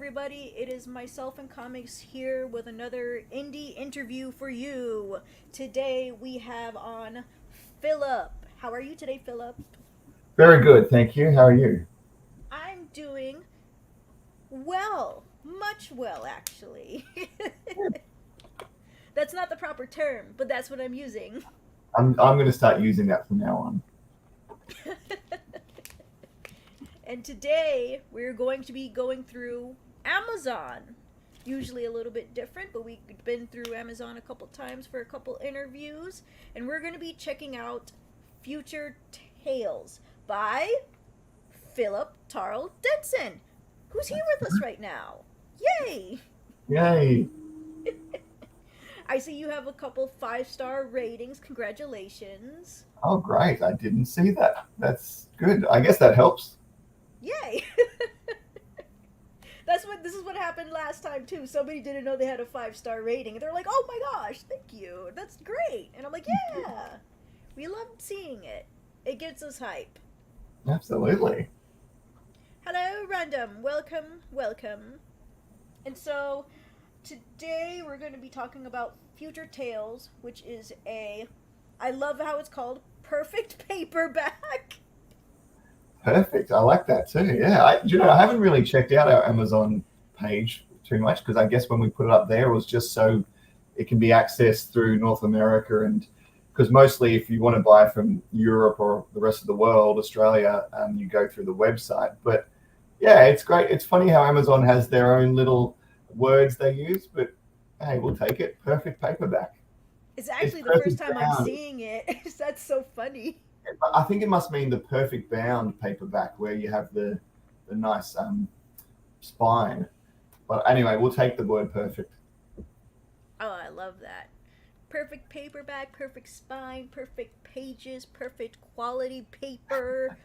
everybody. It is myself and Comics here with another indie interview for you. Today we have on Philip. How are you today, Philip? Very good, thank you. How are you? I'm doing well. Much well, actually. That's not the proper term, but that's what I'm using. I'm going to start using that from now on. And today we're going to be going through Amazon. Usually a little bit different, but we've been through Amazon a couple times for a couple interviews. And we're going to be checking out Future Tales by Philip Tarl Denson, who's here with us right now. Yay! Yay! I see you have a couple 5-star ratings. Congratulations. Oh, great! I didn't see that. That's good. I guess that helps. Yay! This is what happened last time too. Somebody didn't know they had a 5-star rating, and they're like, "Oh my gosh, thank you, that's great!" And I'm like, "Yeah, we loved seeing it. It gets us hype." Absolutely. Hello, random. Welcome, welcome. And so today we're going to be talking about Future Tales, which is a, I love how it's called, perfect paperback. Perfect. I like that too. Yeah. I haven't really checked out our Amazon page too much because I guess when we put it up there, it was just so it can be accessed through North America and because mostly if you want to buy from Europe or the rest of the world, Australia, you go through the website. But yeah, it's great. It's funny how Amazon has their own little words they use, but hey, we'll take it. Perfect paperback. It's It's actually the first perfect time I'm bound. seeing it. That's so funny. I think it must mean the perfect bound paperback where you have the nice spine. But anyway, we'll take the word perfect. Oh, I love that. Perfect paperback, perfect spine, perfect pages, perfect quality paper,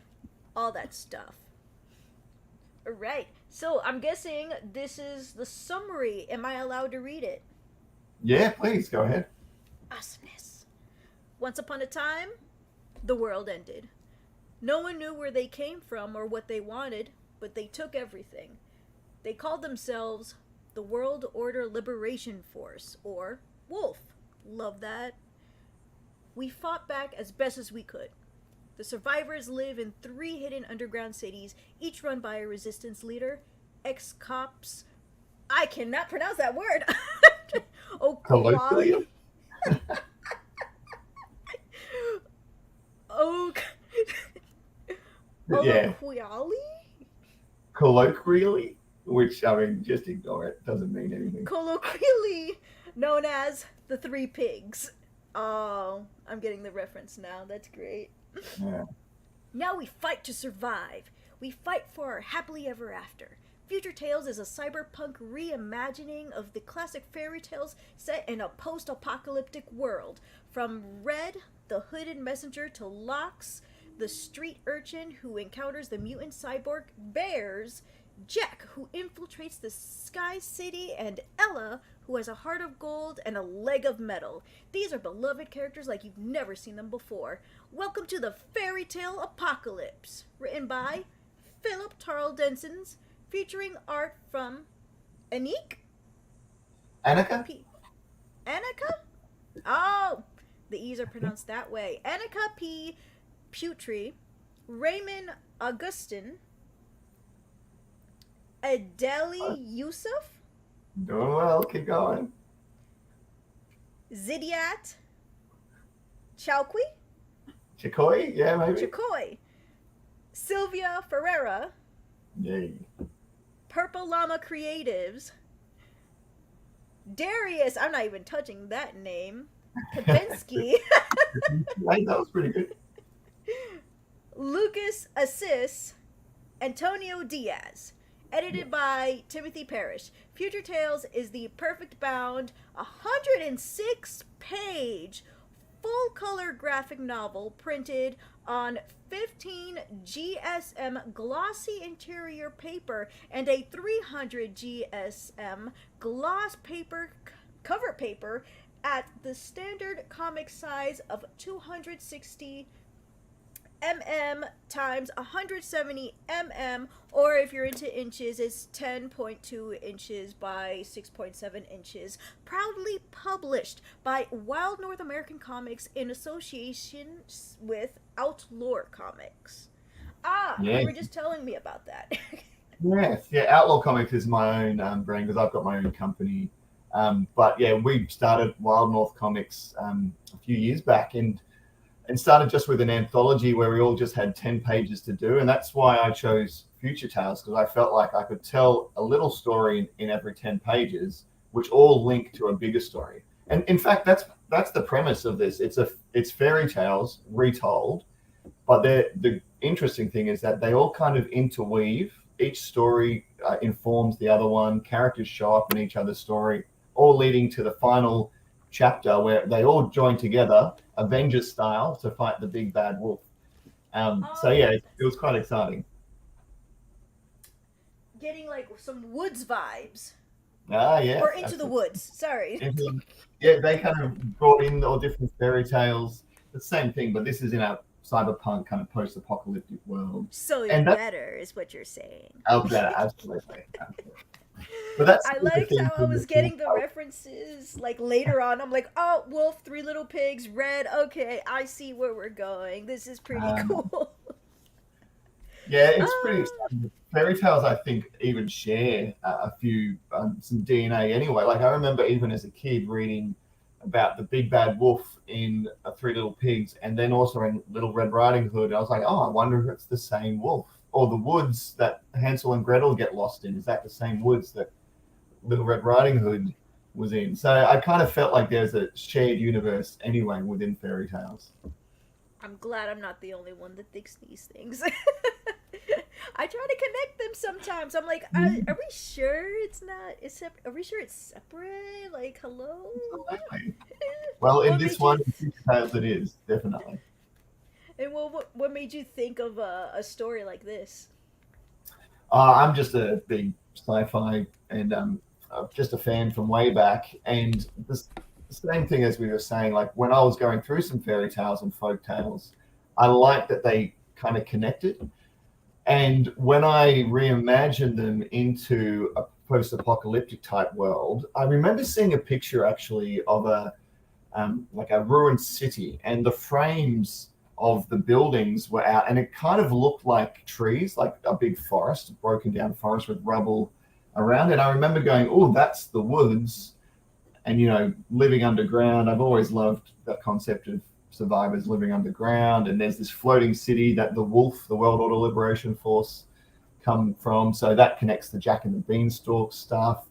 all that stuff. All right. So I'm guessing this is the summary. Am I allowed to read it? Yeah, please go ahead. Awesomeness. Once upon a time, the world ended. No one knew where they came from or what they wanted, but they took everything. They called themselves the World Order Liberation Force, or Wolf. Love that. We fought back as best as we could. The survivors live in 3 hidden underground cities, each run by a resistance leader, ex cops. I cannot pronounce that word. Colloquially, Okwali. Ok. yeah, Oloquiali? colloquially, which I mean, just ignore it. Doesn't mean anything. Colloquially known as the Three Pigs. Oh, I'm getting the reference now. That's great. Yeah. Now we fight to survive. We fight for our happily ever after. Future Tales is a cyberpunk reimagining of the classic fairy tales set in a post apocalyptic world. From Red, the hooded messenger, to Lox, the street urchin who encounters the mutant cyborg bears, Jack, who infiltrates the Sky City, and Ella, who has a heart of gold and a leg of metal. These are beloved characters like you've never seen them before. Welcome to the Fairy Tale Apocalypse, written by Philip Tarl Denson's, featuring art from Anik Annika? P. Annika? Oh, the E's are pronounced that way. Annika P. Putri, Raymond Augustin, Adeli Yusuf, Doing well. Keep going. Zidiat Chowqui, Chikoi? Yeah, maybe. Chakoi, Sylvia Ferreira, Yay. Purple Llama Creatives, Darius, I'm not even touching that name, Kabinski, Hey, that was pretty good. Lucas Assis, Antonio Diaz. Edited by Timothy Parrish. Future Tales is the perfect bound 106 page full color graphic novel printed on 15 GSM glossy interior paper and a 300 GSM gloss paper cover paper at the standard comic size of 260 times 170 or if you're into inches, it's 10.2 inches by 6.7 inches. Proudly published by Wild North American Comics in association with Outlaw Comics. Ah, Yeah. you were just telling me about that. Yes, yeah. Outlaw Comics is my own brand because I've got my own company. But yeah, we started Wild North Comics a few years back, and started just with an anthology where we all just had 10 pages to do, and that's why I chose Future Tales, because I felt like I could tell a little story in every 10 pages, which all link to a bigger story. And in fact, that's the premise of this. It's fairy tales retold, but the interesting thing is that they all kind of interweave. Each story informs the other one. Characters show up in each other's story, all leading to the final chapter where they all join together, Avengers style, to fight the big bad wolf. So Oh, yeah, it was quite exciting. getting like some woods vibes. Ah, yes, Or Into the absolutely. Woods, sorry. Yeah, they kind of brought in all different fairy tales. The same thing, but this is in a cyberpunk kind of post-apocalyptic world, So it's and that's better, is what you're saying. yeah, absolutely. But that's I the liked thing how I from was the getting the references like later on. I'm like, oh, wolf, three little pigs, red. Okay, I see where we're going. This is pretty um, cool. yeah, it's pretty Ah, exciting. Fairy tales, I think, even share a few some DNA anyway. Like I remember even as a kid reading about the big bad wolf in Three Little Pigs, and then also in Little Red Riding Hood. I was like, oh, I wonder if it's the same wolf, or the woods that Hansel and Gretel get lost in. Is that the same woods that Little Red Riding Hood was in? So I kind of felt like there's a shared universe anyway within fairy tales. I'm glad I'm not the only one that thinks these things. I try to connect them sometimes. I'm like, are we sure it's not? Are we sure it's separate? Like, hello? Absolutely. Well, in What this made you one, in Future Tales, it is definitely. And what made you think of a story like this? I'm just a big sci-fi and just a fan from way back. And the same thing as we were saying, like when I was going through some fairy tales and folk tales, I like that they kind of connected. And when I reimagined them into a post-apocalyptic type world, I remember seeing a picture actually of a like a ruined city, and the frames of the buildings were out, and it kind of looked like trees, like a big forest, a broken down forest with rubble around it. I remember going, "Oh, that's the woods," and living underground. I've always loved that concept of survivors living underground, and there's this floating city that the Wolf, the World Order Liberation Force, come from. So that connects the Jack and the Beanstalk stuff.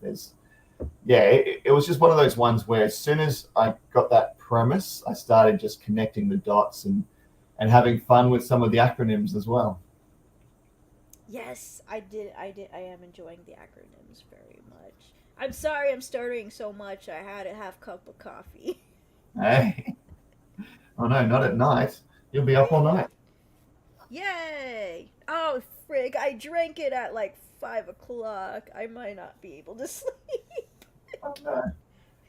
It was just one of those ones where as soon as I got that premise, I started just connecting the dots and having fun with some of the acronyms as well. Yes, I did. I did. I am enjoying the acronyms very much. I'm sorry I'm stuttering so much. I had a half cup of coffee. Hey, oh no, not at night. You'll be up all night. Yay! Oh, frig. I drank it at like 5 o'clock. I might not be able to sleep. Oh, no.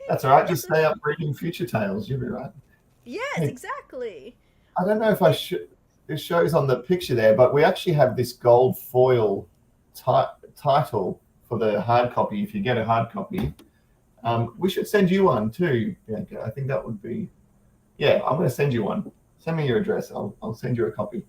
That's all right. It's Just a. stay up reading Future Tales. You'll be right. Yes, Hey, exactly. I don't know if I It, should. It shows on the picture there, but we actually have this gold foil title for the hard copy. If you get a hard copy, we should send you one too, Bianca. I think that would be. Yeah, I'm going to send you one. Send me your address. I'll send you a copy.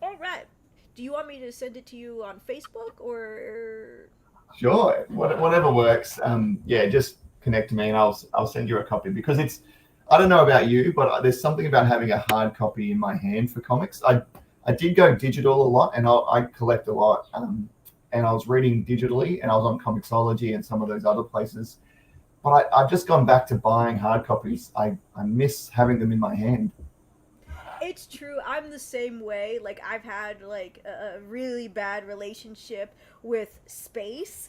all right. Do you want me to send it to you on Facebook or? Sure, whatever works. Yeah, just connect to me and I'll send you a copy because it's. I don't know about you, but there's something about having a hard copy in my hand for comics. I did go digital a lot, and I collect a lot. And I was reading digitally, and I was on Comixology and some of those other places. But I've just gone back to buying hard copies. I miss having them in my hand. It's true. I'm the same way. Like I've had like a really bad relationship with space.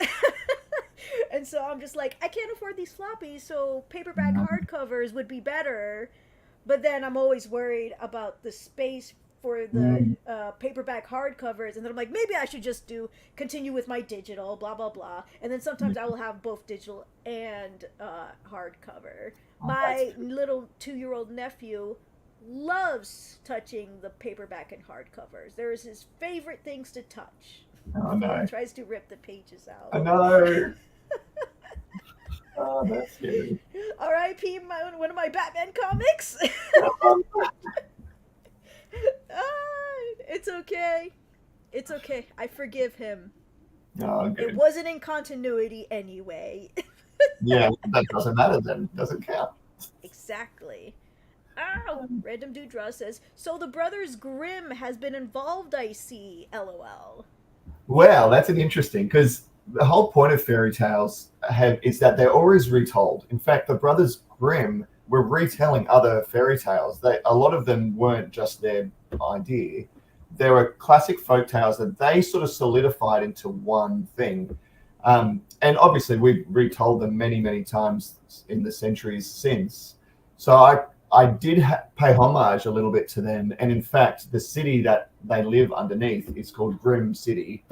And so I'm just like I can't afford these floppies, so paperback hardcovers would be better. But then I'm always worried about the space for the Mm, paperback hardcovers, and then I'm like, maybe I should just do continue with my digital, blah blah blah. And then sometimes I will have both digital and hardcover. that's My little 2-year-old nephew loves touching the paperback and hardcovers. There is his favorite things to touch Oh before he no. tries to rip the pages out. I know. Oh, that's scary. R.I.P. One of my Batman comics. It's okay. It's okay. I forgive him. Oh, It good. wasn't in continuity anyway. Yeah, that doesn't matter then. Doesn't count. Exactly. Oh, Random Dude Draw says, so the Brothers Grimm has been involved, I see. LOL. Well, that's an interesting because the whole point of fairy tales is that they're always retold. In fact, the Brothers Grimm were retelling other fairy tales. A lot of them weren't just their idea. There were classic folk tales that they sort of solidified into one thing. And obviously, we've retold them many, many times in the centuries since. So I did pay homage a little bit to them. And in fact, the city that they live underneath is called Grimm City,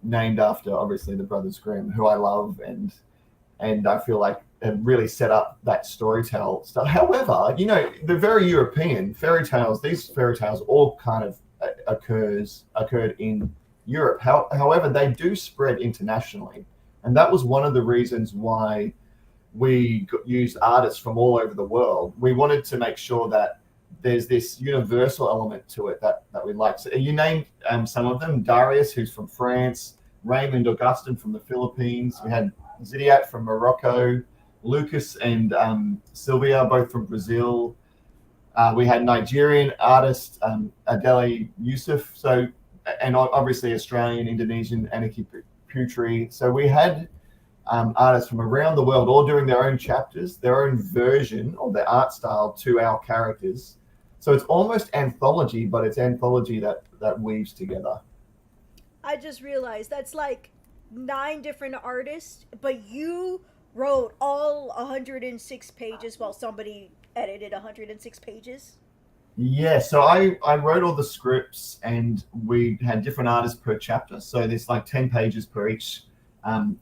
named after obviously the Brothers Grimm, who I love and I feel like have really set up that storytell stuff. However, the very European fairy tales, these fairy tales all kind of occurred in Europe. However, they do spread internationally, and that was one of the reasons why we used artists from all over the world. We wanted to make sure that there's this universal element to it that we like. So you named some of them: Darius, who's from France; Raymond Augustin from the Philippines. We had Zidiat from Morocco; Lucas and Sylvia, both from Brazil. We had Nigerian artist Adele Yusuf. So, and obviously Australian, Indonesian, Aniki Putri. So we had artists from around the world all doing their own chapters, their own version of their art style to our characters. So it's almost anthology, but it's anthology that weaves together. I just realized that's like 9 different artists, but you wrote all 106 pages while somebody edited 106 pages. Yeah, so I wrote all the scripts and we had different artists per chapter. So there's like 10 pages per each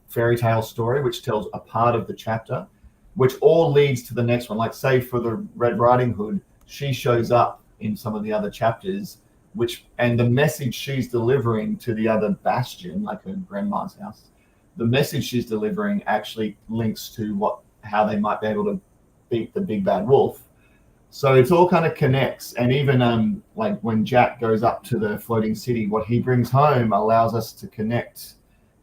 fairy tale story, which tells a part of the chapter, which all leads to the next one. Like, say, for the Red Riding Hood, she shows up in some of the other chapters, and the message she's delivering to the other bastion, like her grandma's house, the message she's delivering actually links to how they might be able to beat the big bad wolf. So it's all kind of connects, and even like when Jack goes up to the floating city, what he brings home allows us to connect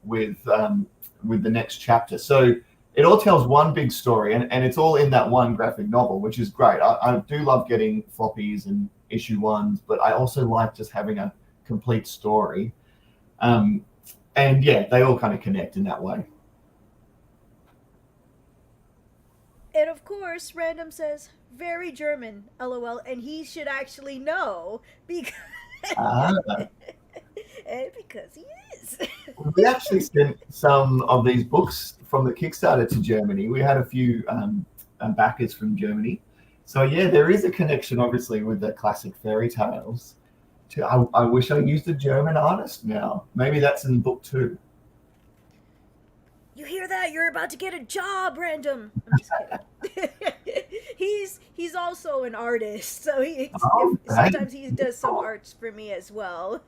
with the next chapter. So it all tells one big story, and it's all in that one graphic novel, which is great. I do love getting floppies and issue ones, but I also like just having a complete story. And yeah, they all kind of connect in that way. And of course, Random says, very German, lol, and he should actually know because, Ah, because he is. we actually sent some of these books from the Kickstarter to Germany. We had a few backers from Germany. So yeah, there is a connection, obviously, with the classic fairy tales. I wish I used a German artist now. Maybe that's in book 2. You hear that? You're about to get a job, Random. I'm just kidding. he's also an artist, so sometimes he does some arts for me as well.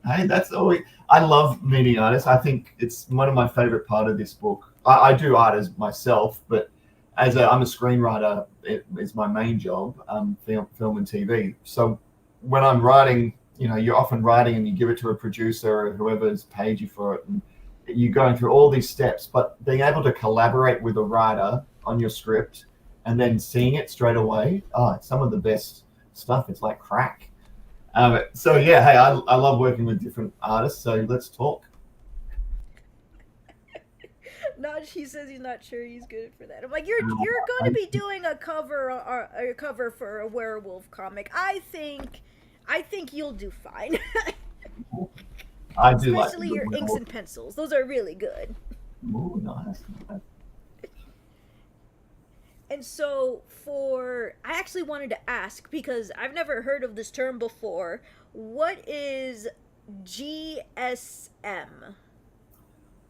Hey, that's always. I love meeting artists. I think it's one of my favorite part of this book. I do art as myself, but I'm a screenwriter. It is my main job, film and TV. So when I'm writing, you're often writing and you give it to a producer or whoever's paid you for it, and you're going through all these steps. But being able to collaborate with a writer on your script and then seeing it straight away, it's some of the best stuff. It's like crack. So yeah, hey, I love working with different artists. So let's talk. He says he's not sure he's good for that. I'm like, you're going to be doing a cover for a werewolf comic. I think you'll do fine. I do, especially like your inks and pencils. Those are really good. Ooh, nice. And so I actually wanted to ask, because I've never heard of this term before. What is GSM?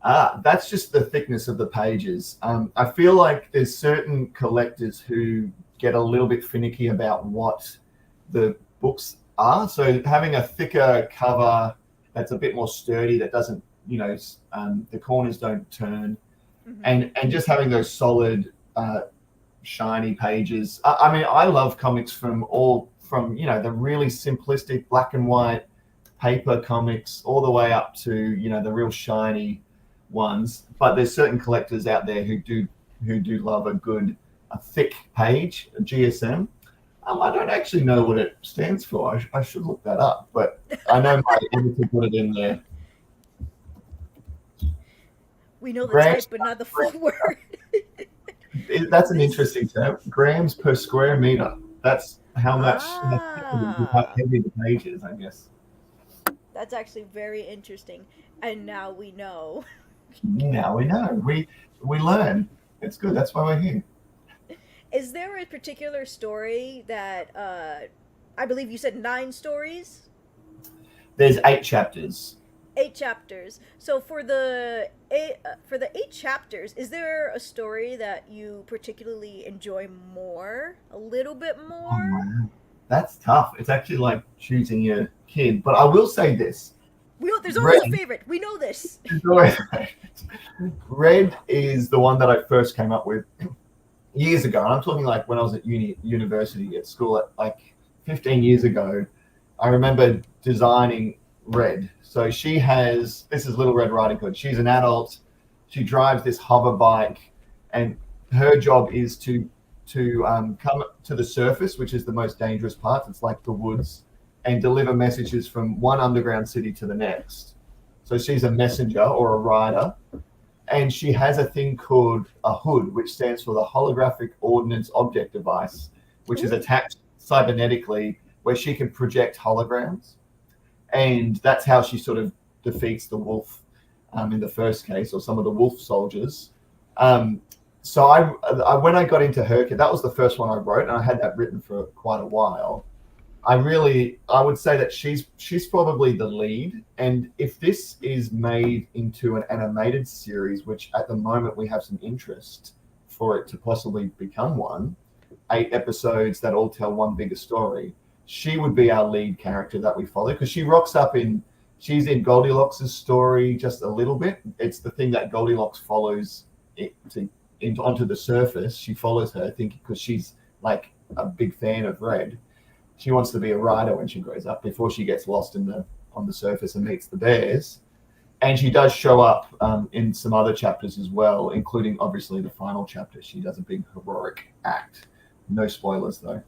That's just the thickness of the pages. I feel like there's certain collectors who get a little bit finicky about what the books are. So having a thicker cover that's a bit more sturdy, that doesn't, the corners don't turn, and just having those solid, shiny pages. I mean, I love comics from the really simplistic black and white paper comics all the way up to the real shiny ones. But there's certain collectors out there who do love a thick page, a GSM. I don't actually know what it stands for. I should look that up, but I know my editor put it in there. We know the type, but not the full word. That's an interesting term. Grams per square meter. That's how much how heavy the page is, I guess. That's actually very interesting. And now we know. Now we know. We learn. It's good. That's why we're here. Is there a particular story that I believe you said 9 stories? There's 8 chapters. 8 chapters. So for the 8 chapters, is there a story that you particularly enjoy more? A little bit more? Oh, wow. That's tough. It's actually like choosing your kid. But I will say this. There's always a favorite. We know this. Red is the one that I first came up with years ago. And I'm talking like when I was at university at school, at like 15 years ago. I remember designing Red. So this is Little Red Riding Hood. She's an adult. She drives this hover bike, and her job is to come to the surface, which is the most dangerous part. It's like the woods, and deliver messages from one underground city to the next. So she's a messenger or a rider, and she has a thing called a HOOD, which stands for the Holographic Ordnance Object Device, which is attached cybernetically, where she can project holograms. And that's how she sort of defeats the wolf in the first case, or some of the wolf soldiers. So I when I got into her, that was the first one I wrote, and I had that written for quite a while. I would say that she's probably the lead. And if this is made into an animated series, which at the moment we have some interest for it to possibly become one, 8 episodes that all tell one bigger story, she would be our lead character that we follow, because she rocks up she's in Goldilocks' story just a little bit. It's the thing that Goldilocks follows onto the surface. She follows her, because she's like a big fan of Red. She wants to be a rider when she grows up, before she gets lost on the surface and meets the bears. And she does show up in some other chapters as well, including obviously the final chapter. She does a big heroic act. No spoilers though.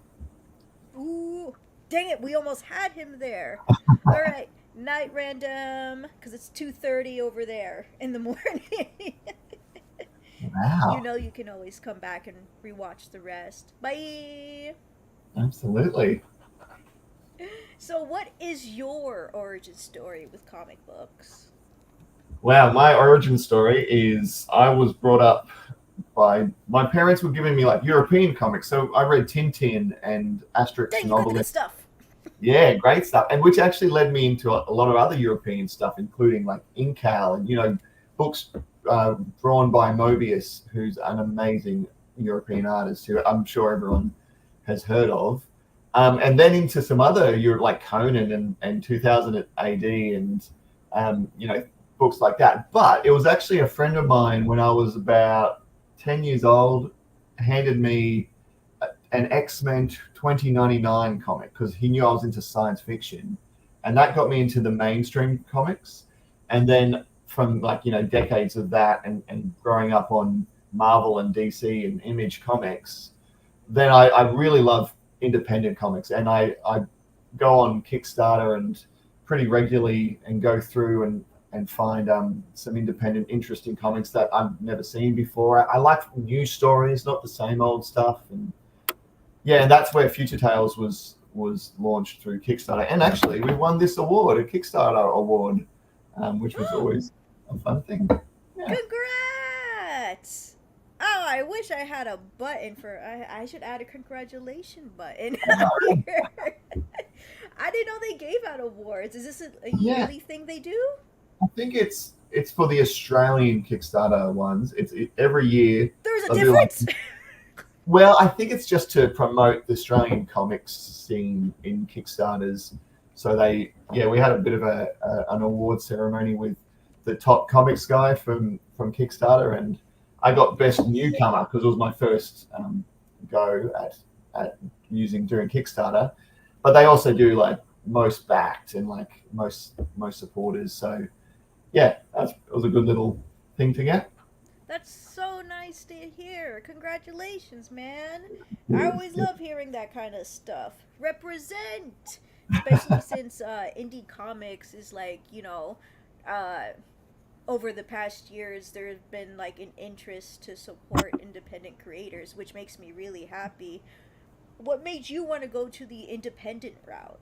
Ooh, dang it! We almost had him there. All right, night random, because it's 2:30 over there in the morning. Wow. You can always come back and rewatch the rest. Bye. Absolutely. So what is your origin story with comic books? Wow, my origin story is I was brought up by my parents were giving me like European comics. So I read Tintin and Asterix Dang, and you got the good Obelix. stuff. Yeah, great stuff. And which actually led me into a lot of other European stuff, including like Incal and, books drawn by Mobius, who's an amazing European artist who I'm sure everyone has heard of. And then into some other, like Conan and 2000 AD and, books like that. But it was actually a friend of mine when I was about 10 years old, handed me an X-Men 2099 comic, because he knew I was into science fiction. And that got me into the mainstream comics. And then from decades of that and growing up on Marvel and DC and Image Comics, then I really love independent comics. And I go on Kickstarter and pretty regularly and go through and find some independent, interesting comics that I've never seen before. I like new stories, not the same old stuff. And yeah, and that's where Future Tales was launched through Kickstarter. And actually, we won this award, a Kickstarter award, which was always a fun thing. Yeah. Congrats! Oh, I wish I had a button for. I should add a congratulation button. I didn't know they gave out awards. Is this a yearly thing they do? I think it's for the Australian Kickstarter ones. It's every year. There's a difference. Well, I think it's just to promote the Australian comics scene in Kickstarters. So we had a bit of an award ceremony with the top comics guy from Kickstarter, and I got best newcomer because it was my first go at doing Kickstarter. But they also do like most backed and like most supporters. So yeah, it was a good little thing to get. That's so nice to hear. Congratulations, man. I always love hearing that kind of stuff. Represent! Especially since indie comics is like, uh, over the past years, there's been like an interest to support independent creators, which makes me really happy. What made you want to go to the independent route?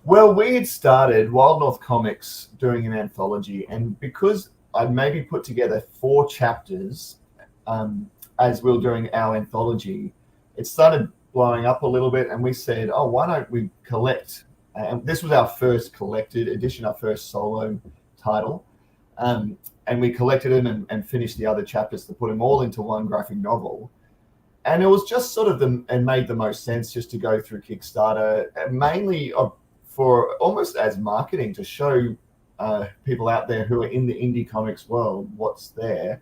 Well, we had started Wild North Comics doing an anthology, and because I'd maybe put together 4 chapters as we were doing our anthology, it started blowing up a little bit, and we said, "Oh, why don't we collect?" And this was our first collected edition, our first solo title, and we collected them and finished the other chapters to put them all into one graphic novel. And it was just sort of and made the most sense just to go through Kickstarter, mainly for almost as marketing to show people out there who are in the indie comics world what's there.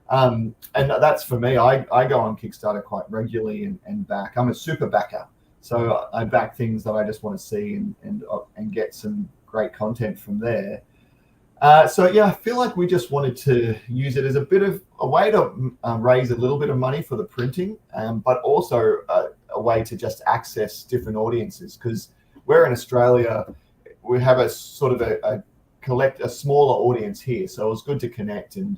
And that's for me. I go on Kickstarter quite regularly and back. I'm a super backer, so I back things that I just want to see and get some great content from there. So yeah, I feel like we just wanted to use it as a bit of a way to raise a little bit of money for the printing, but also a way to just access different audiences because we're in Australia. We have a sort of a smaller audience here, so it was good to connect and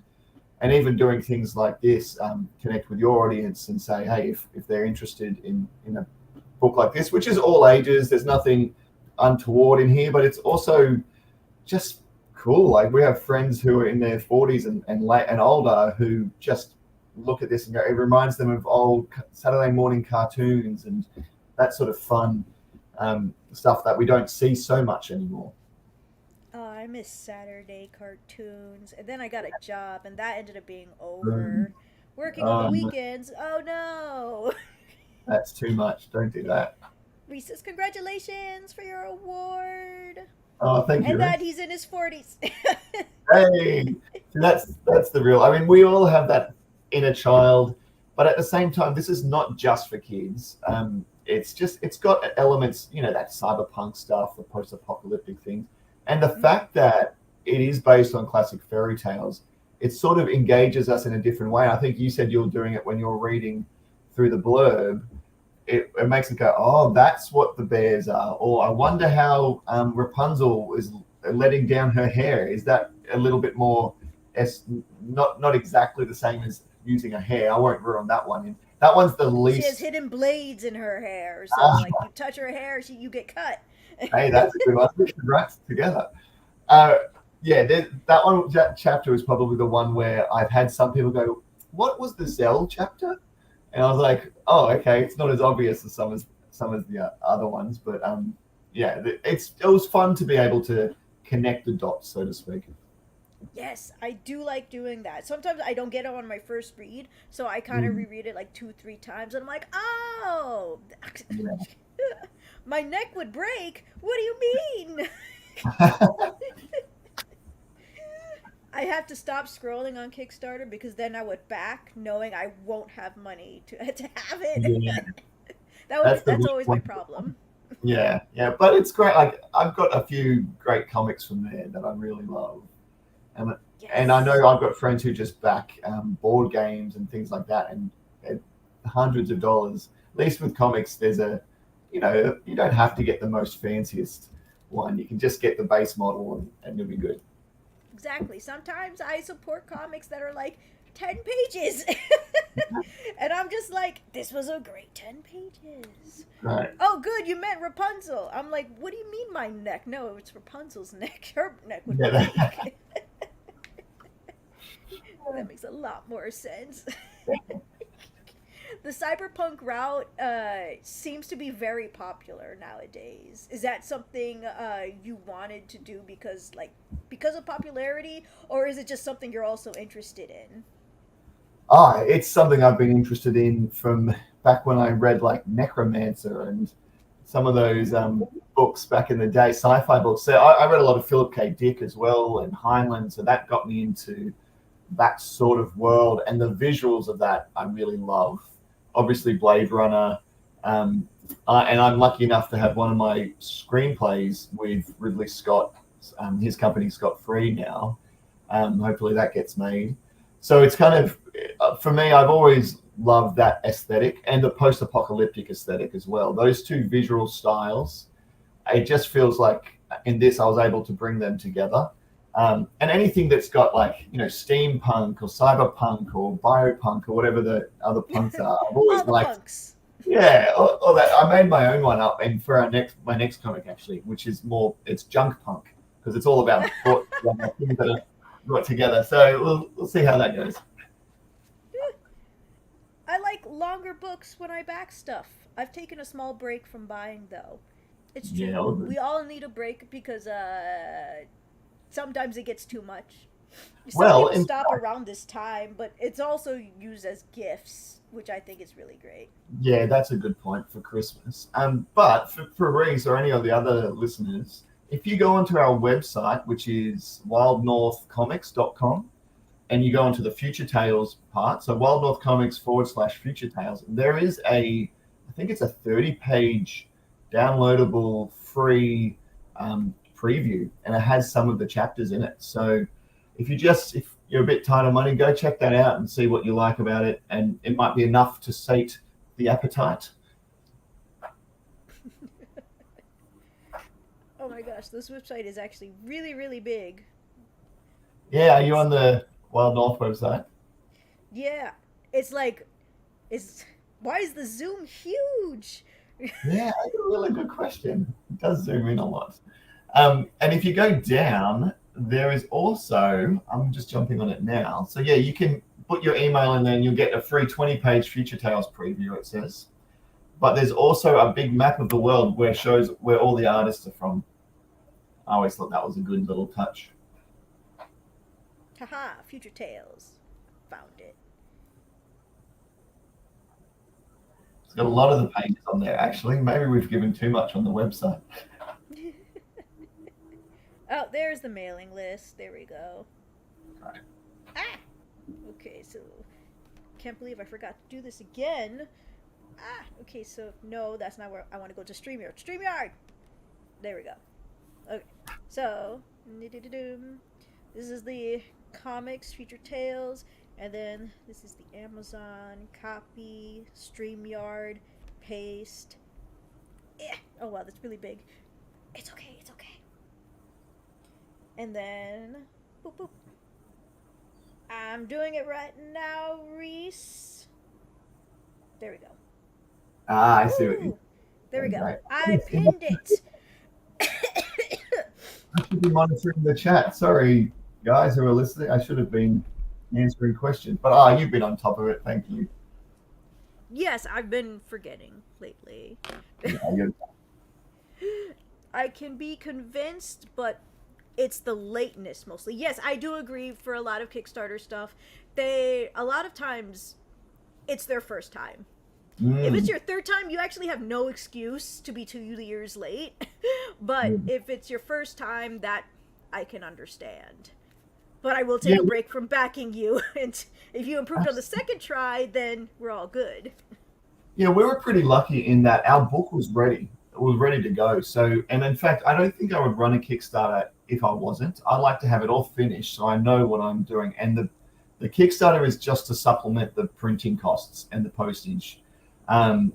even doing things like this, connect with your audience and say, hey, if they're interested in a book like this, which is all ages, there's nothing untoward in here, but it's also just cool. Like we have friends who are in their 40s and older who just look at this and go, it reminds them of old Saturday morning cartoons and that sort of fun stuff that we don't see so much anymore. Oh, I miss Saturday cartoons. And then I got a job, and that ended up being over. Working on the Um, weekends. Oh no! that's too much. Don't do that. Reese's, congratulations for your award! Oh, thank you, And that Rex. he's in his 40s. Hey, see, that's the real. I mean, we all have that inner child, but at the same time, this is not just for kids. It's got elements, that cyberpunk stuff, the post-apocalyptic things, and the fact that it is based on classic fairy tales. It sort of engages us in a different way. I think you said you were doing it when you were reading through the blurb. It makes it go, oh, that's what the bears are. Or I wonder how Rapunzel is letting down her hair. Is that a little bit more, not exactly the same as using a hair? I won't ruin that one. That one's the She has least. hidden blades in her hair, so Ah, like you touch her hair, you get cut. hey, that's a good one. We should write together. Uh, yeah, that chapter is probably the one where I've had some people go, "What was the Zell chapter?" And I was like, "Oh, okay, it's not as obvious as some of the other ones, but yeah, it was fun to be able to connect the dots, so to speak." Yes, I do like doing that. Sometimes I don't get it on my first read, so I kind of Mm, reread it like 2, 3 times, and I'm like, oh, yeah. my neck would break. What do you mean? I have to stop scrolling on Kickstarter because then I would back knowing I won't have money to to have it. Yeah, that's the That's weak always my one. problem. Yeah, but it's great. Like I've got a few great comics from there that I really love. And and I know Yes. I've got friends who just back board games and things like that, and hundreds of dollars. At least with comics, you don't have to get the most fanciest one. You can just get the base model, and you'll be good. Exactly. Sometimes I support comics that are like 10 pages. And I'm just like, this was a great 10 pages. Right. Oh, good, you meant Rapunzel. I'm like, what do you mean my neck? No, it's Rapunzel's neck. Her neck would Yeah. break. That makes a lot more sense. The cyberpunk route seems to be very popular nowadays. Is that something you wanted to do because of popularity, or is it just something you're also interested in? It's something I've been interested in from back when I read like Necromancer and some of those books back in the day, sci-fi books. So I read a lot of Philip K. Dick as well and Heinlein, so that got me into that sort of world, and the visuals of that I really love. Obviously, Blade Runner, and I'm lucky enough to have one of my screenplays with Ridley Scott, his company Scott Free now. Hopefully that gets made. So it's kind of, for me, I've always loved that aesthetic and the post-apocalyptic aesthetic as well. Those two visual styles, it just feels like in this I was able to bring them together. And anything that's got like, steampunk or cyberpunk or biopunk or whatever the other punks are, I've always All the liked. punks. Yeah, all that. I made my own one up, and for my next comic actually, which is it's junk punk, because it's all about things that are brought together. So we'll see how that goes. I like longer books when I back stuff. I've taken a small break from buying though. It's true. Yeah, We all need a break because sometimes it gets too much. Some Well, people stop around this time, but it's also used as gifts, which I think is really great. yeah, that's a good point for Christmas. But for Reese or any of the other listeners, if you go onto our website, which is wildnorthcomics.com, and you go onto the Future Tales part, so Wild North Comics /Future Tales, there is I think it's a 30-page downloadable free preview, and it has some of the chapters in it. So if you're a bit tight on money, go check that out and see what you like about it, and it might be enough to sate the appetite. Oh my gosh, this website is actually really, really big. Yeah, are you on the Wild North website? Yeah, it's like, why is the zoom huge? Yeah, that's a really good question. It does zoom in a lot. And if you go down, there is also, I'm just jumping on it now. So yeah, you can put your email in there and you'll get a free 20-page Future Tales preview, it says. But there's also a big map of the world where it shows where all the artists are from. I always thought that was a good little touch. Haha, Future Tales. Found it. It's got a lot of the pages on there, actually. Maybe we've given too much on the website. Oh, there's the mailing list. There we go. Right. Ah! Okay, so can't believe I forgot to do this again. Ah, okay, so no, that's not where I want to go to StreamYard. StreamYard! There we go. Okay, so this is the comics, Future Tales, and then this is the Amazon, copy, StreamYard, paste. Oh wow, that's really big. It's okay, it's okay. And then, boop, boop. I'm doing it right now, Reese. There we go. I see what you. Ooh, there we go. Right. I pinned it. I should be monitoring the chat. Sorry, guys who are listening. I should have been answering questions. But you've been on top of it. Thank you. Yes, I've been forgetting lately. Yeah, I can be convinced, but it's the lateness mostly. Yes, I do agree for a lot of Kickstarter stuff. A lot of times, it's their first time. If it's your third time, you actually have no excuse to be 2 years late. But if it's your first time, that I can understand. But I will take a break from backing you. And if you improved on the second try, then we're all good. Yeah, we were pretty lucky in that our book was ready. It was ready to go. So, and in fact, I don't think I would run a Kickstarter if I wasn't. I like to have it all finished so I know what I'm doing. And the Kickstarter is just to supplement the printing costs and the postage. And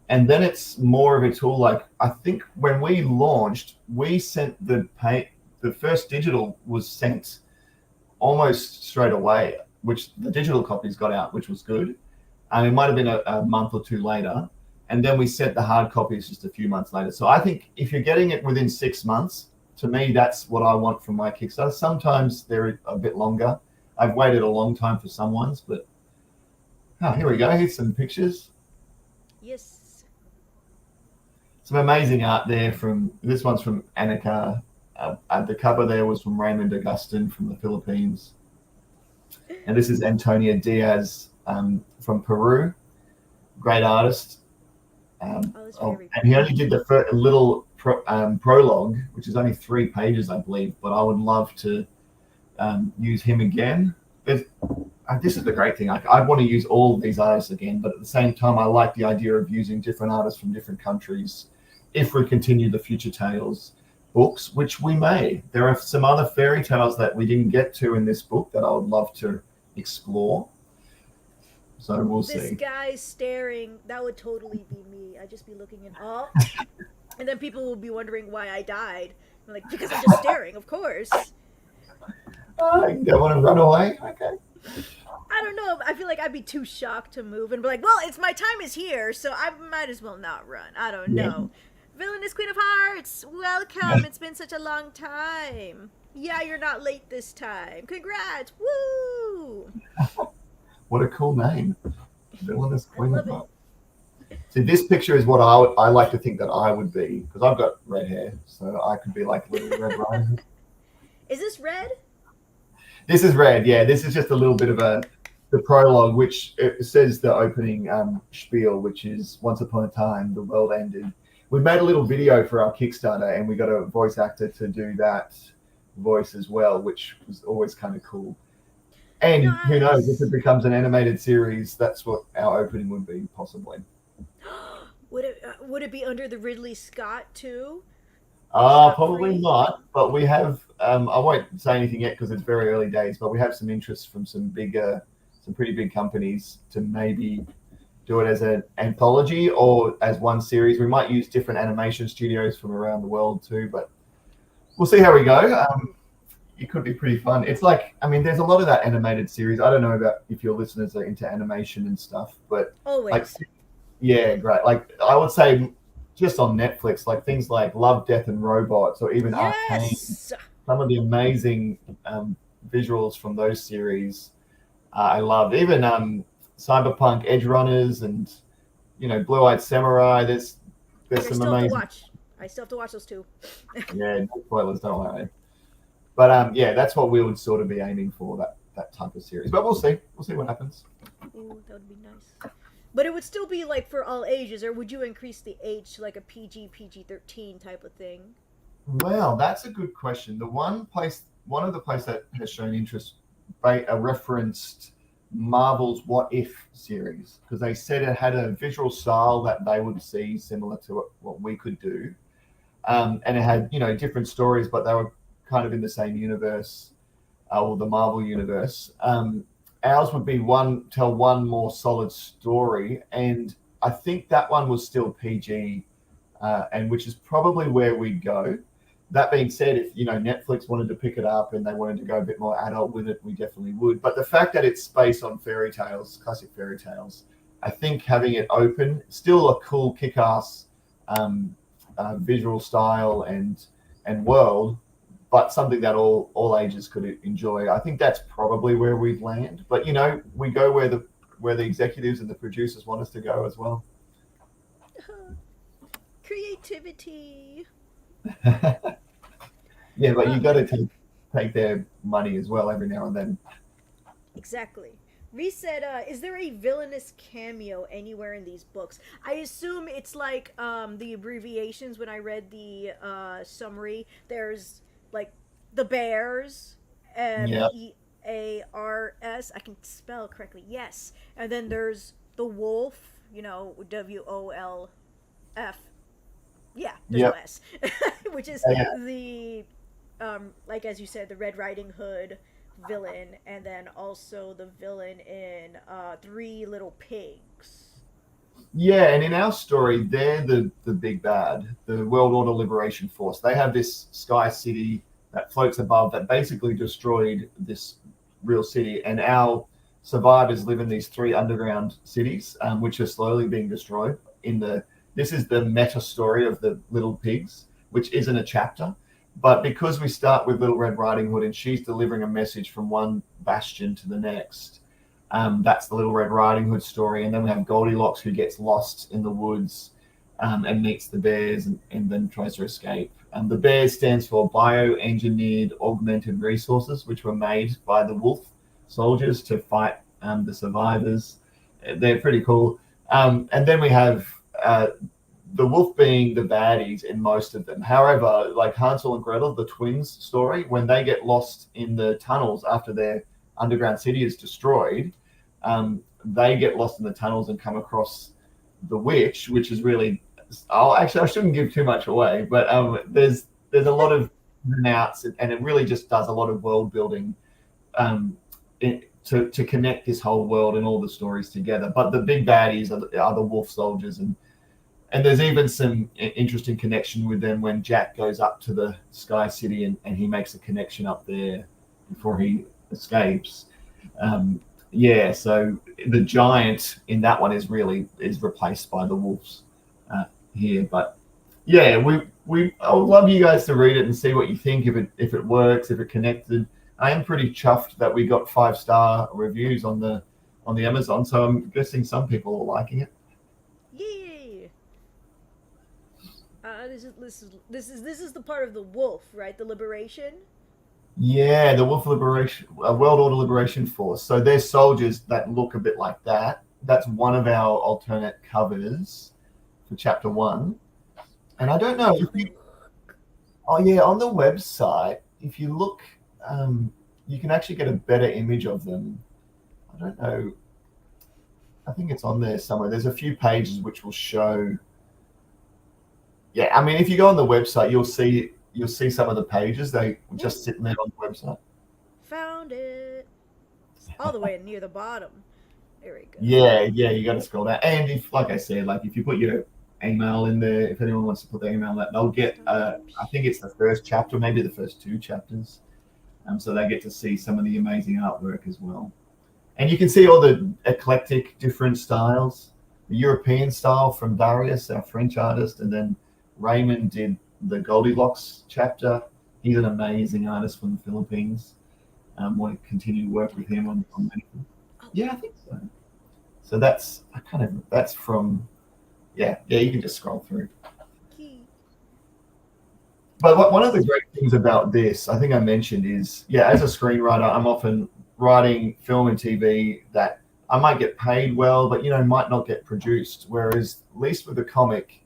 then it's more of a tool. Like, I think when we launched, we sent the first digital was sent almost straight away, which the digital copies got out, which was good. It might have been a month or two later. And then we sent the hard copies just a few months later. So I think if you're getting it within 6 months, to me, that's what I want from my Kickstarter. Sometimes they're a bit longer. I've waited a long time for some ones, but here we go. Here's some pictures. Yes. Some amazing art there this one's from Annika. The cover there was from Raymond Augustin from the Philippines. And this is Antonia Diaz from Peru, great artist. Oh, that's very And he cool. only did the little prologue, which is only 3 pages, I believe. But I would love to use him again. This is the great thing. I want to use all of these artists again, but at the same time, I like the idea of using different artists from different countries if we continue the Future Tales books, which we may. There are some other fairy tales that we didn't get to in this book that I would love to explore. So we'll This see. guy staring, that would totally be me. I'd just be looking in awe. And then people will be wondering why I died. I'm like, because I'm just staring, of course. You don't want to run away? Okay. I don't know. I feel like I'd be too shocked to move and be like, well, it's my time is here, so I might as well not run. I don't know. Villainous Queen of Hearts, welcome. It's been such a long time. Yeah, you're not late this time. Congrats. Woo! What a cool name. Villainous I Queen love of it. Hearts. See, this picture is what I like to think that I would be, because I've got red hair, so I could be like Little Red Riding Hood. Is this red? This is red, yeah. This is just a little bit of the prologue, which it says the opening spiel, which is once upon a time the world ended. We made a little video for our Kickstarter, and we got a voice actor to do that voice as well, which was always kind of cool. And who knows, if it becomes an animated series, that's what our opening would be, possibly. Would it be under the Ridley Scott too? Probably not, but we have, I won't say anything yet because it's very early days, but we have some interest from some pretty big companies to maybe do it as an anthology or as one series. We might use different animation studios from around the world too, but we'll see how we go. It could be pretty fun. It's like, I mean, there's a lot of that animated series. I don't know about if your listeners are into animation and stuff, but Always. like, yeah, great. Like I would say just on Netflix, like things like Love, Death and Robots, or even Arcane, Yes. some of the amazing visuals from those series I love. Even Cyberpunk Edge Runners and, Blue Eyed Samurai. There's I some still have to amazing. watch. I still have to watch those two. Yeah, no spoilers, don't worry. But yeah, that's what we would sort of be aiming for, that type of series. But we'll see. We'll see what happens. Ooh, that would be nice. But it would still be like for all ages, or would you increase the age to like a PG-13 type of thing? Well, that's a good question. One of the places that has shown interest referenced Marvel's What If series, because they said it had a visual style that they would see similar to what we could do. And it had, different stories, but they were kind of in the same universe, or the Marvel universe. Ours would be tell one more solid story, and I think that one was still PG, and which is probably where we'd go. That being said, if Netflix wanted to pick it up and they wanted to go a bit more adult with it, we definitely would. But the fact that it's based on fairy tales, classic fairy tales, I think having it open, still a cool, kick-ass visual style and world, but something that all ages could enjoy. I think that's probably where we'd land. But we go where the executives and the producers want us to go as well. Creativity. Yeah, but you got to take their money as well every now and then. Exactly. Reese said, is there a villainous cameo anywhere in these books? I assume it's like the abbreviations when I read the summary. There's like the Bears, Mears. I can spell correctly, yes. And then there's the Wolf, WOLF. Yeah, there's no S. Which is the, like as you said, the Red Riding Hood villain, and then also the villain in Three Little Pigs. Yeah, and in our story, they're the big bad, the World Order Liberation Force. They have this sky city that floats above that basically destroyed this real city, and our survivors live in these 3 underground cities, which are slowly being destroyed. This is the meta story of the Little Pigs, which isn't a chapter. But because we start with Little Red Riding Hood and she's delivering a message from one bastion to the next, that's the Little Red Riding Hood story. And then we have Goldilocks, who gets lost in the woods and meets the bears and then tries to escape. The bears stands for Bioengineered Augmented Resources, which were made by the wolf soldiers to fight the survivors. They're pretty cool. And then we have the wolf being the baddies in most of them. However, like Hansel and Gretel, the twins story, when they get lost in the tunnels after their underground city is destroyed, they get lost in the tunnels and come across the witch, which is really. Oh, actually, I shouldn't give too much away, but there's a lot of outs, and it really just does a lot of world building to connect this whole world and all the stories together. But the big baddies are the wolf soldiers, and there's even some interesting connection with them when Jack goes up to the Sky City and he makes a connection up there before he escapes. So the giant in that one is replaced by the wolves here. But yeah, I would love you guys to read it and see what you think, if it works, if it connected. I am pretty chuffed that we got 5-star reviews on the Amazon, so I'm guessing some people are liking it. Yay! This is the part of the wolf, right? The liberation. Yeah, the Wolf Liberation, World Order Liberation Force. So they're soldiers that look a bit like that. That's one of our alternate covers for Chapter 1. And I don't know if you. Oh yeah, on the website, if you look, you can actually get a better image of them. I don't know. I think it's on there somewhere. There's a few pages which will show. Yeah, I mean, if you go on the website, you'll see some of the pages. They just sitting there on the website. Found it. All the way near the bottom. There we go. Yeah, you got to scroll down. And if, like I said, if you put your email in there, if anyone wants to put their email in that, they'll get. I think it's the first chapter, maybe the first 2 chapters. So they get to see some of the amazing artwork as well. And you can see all the eclectic different styles. The European style from Darius, our French artist, and then Raymond did the Goldilocks chapter. He's an amazing artist from the Philippines. Want to continue to work with him on many. Yeah, I think so. So that's from. Yeah, you can just scroll through. But one of the great things about this, I think I mentioned, is as a screenwriter, I'm often writing film and TV that I might get paid well, but might not get produced. Whereas at least with the comic,